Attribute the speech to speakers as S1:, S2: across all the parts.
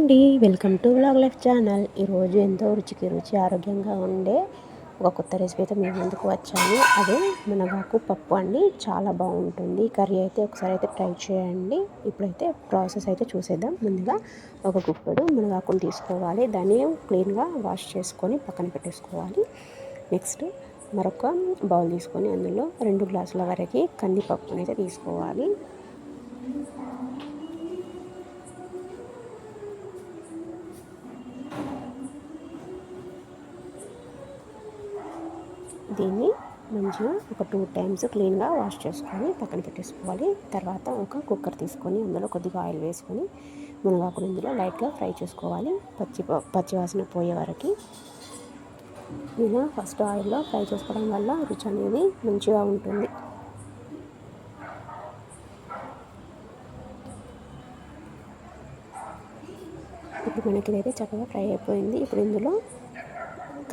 S1: అండి, welcome to vlog life channel. ఈరోజు ఎంతో రుచి ఆరోగ్యంగా ఉండే ఒక కొత్త రెసిపీతో మీ ముందుకు వచ్చాను. అదే మునగాకు పప్పు అండి. చాలా బాగుంటుంది కర్రీ అయితే. ఒకసారి అయితే ట్రై చేయండి. ఇప్పుడైతే ప్రాసెస్ అయితే చూసేద్దాం. ముందుగా ఒక గుప్పెడు మునగాకును తీసుకోవాలి. దాన్ని క్లీన్గా వాష్ చేసుకొని పక్కన పెట్టేసుకోవాలి. నెక్స్ట్ మరొక బౌల్ తీసుకొని అందులో 2 గ్లాసుల వరకు కందిపప్పునైతే అయితే తీసుకోవాలి. దీన్ని మంచిగా ఒక 2 టైమ్స్ క్లీన్గా వాష్ చేసుకొని పక్కన పెట్టేసుకోవాలి. తర్వాత ఒక కుక్కర్ తీసుకొని అందులో కొద్దిగా ఆయిల్ వేసుకొని మునగాకును ఇందులో లైట్గా ఫ్రై చేసుకోవాలి. పచ్చివాసన పోయే వరకు ఇలా ఫస్ట్ ఆయిల్లో ఫ్రై చేసుకోవడం వల్ల రుచి అనేది మంచిగా ఉంటుంది. ఇప్పుడు మనకి ఇదైతే చక్కగా ఫ్రై అయిపోయింది. ఇప్పుడు ఇందులో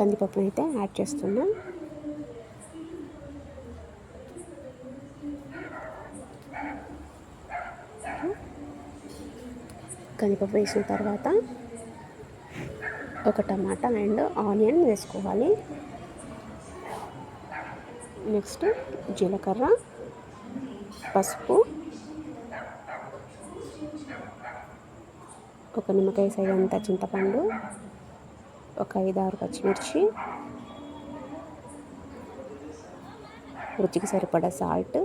S1: కందిపప్పును అయితే యాడ్ చేస్తున్నాం. కందిపప్పు వేసిన తర్వాత ఒక టమాటా అండ్ ఆనియన్ వేసుకోవాలి. నెక్స్ట్ జీలకర్ర, పసుపు, ఒక నిమ్మకాయ సైజ్ అంతా చింతపండు, ఒక 5-6 పచ్చిమిర్చి, రుచికి సరిపడా సాల్ట్,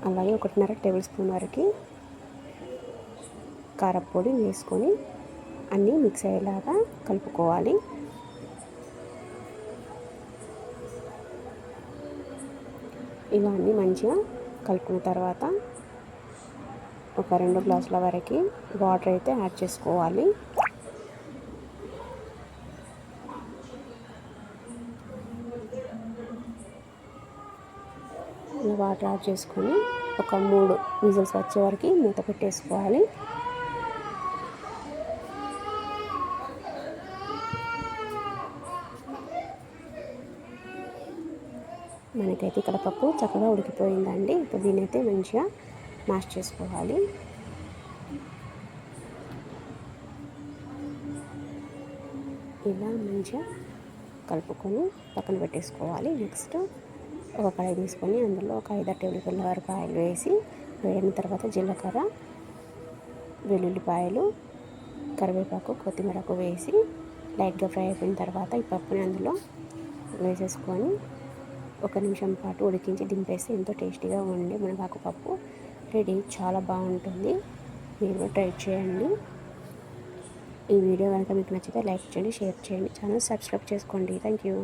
S1: అలాగే 1.5 టేబుల్ స్పూన్ వరకు కారపొడి వేసుకొని అన్నీ మిక్స్ అయ్యేలాగా కలుపుకోవాలి. ఇలా అన్నీ మంచిగా కలుపుకున్న తర్వాత ఒక 2 గ్లాసుల వరకు వాటర్ అయితే యాడ్ చేసుకోవాలి. వాటర్ యాడ్ చేసుకొని ఒక 3 విజిల్స్ వచ్చే వరకు మూత పెట్టేసుకోవాలి. మనకైతే ఇక్కడ పప్పు చక్కగా ఉడికిపోయిందండి. ఇప్పుడు దీన్ని అయితే మంచిగా మ్యాష్ చేసుకోవాలి. ఇలా మంచిగా కలుపుకొని పక్కన పెట్టేసుకోవాలి. నెక్స్ట్ ఒక కడాయి తీసుకొని అందులో ఒక 5-6 టేబుల్ స్పూన్ల వరకు ఆయిల్ వేసి వేడిన తర్వాత జీలకర్ర, వెల్లుల్లిపాయలు, కరివేపాకు, కొత్తిమీరకు వేసి లైట్గా ఫ్రై అయిపోయిన తర్వాత ఈ పప్పుని అందులో వేసేసుకొని 1 నిమిషం పాటు ఉడికించి దింపేస్తే ఎంతో టేస్టీగా ఉండే మునగాకు పప్పు రెడీ. చాలా బాగుంటుంది. మీరు ట్రై చేయండి. ఈ వీడియో కనుక మీకు నచ్చితే లైక్ చేయండి, షేర్ చేయండి, ఛానల్ సబ్స్క్రైబ్ చేసుకోండి. Thank you.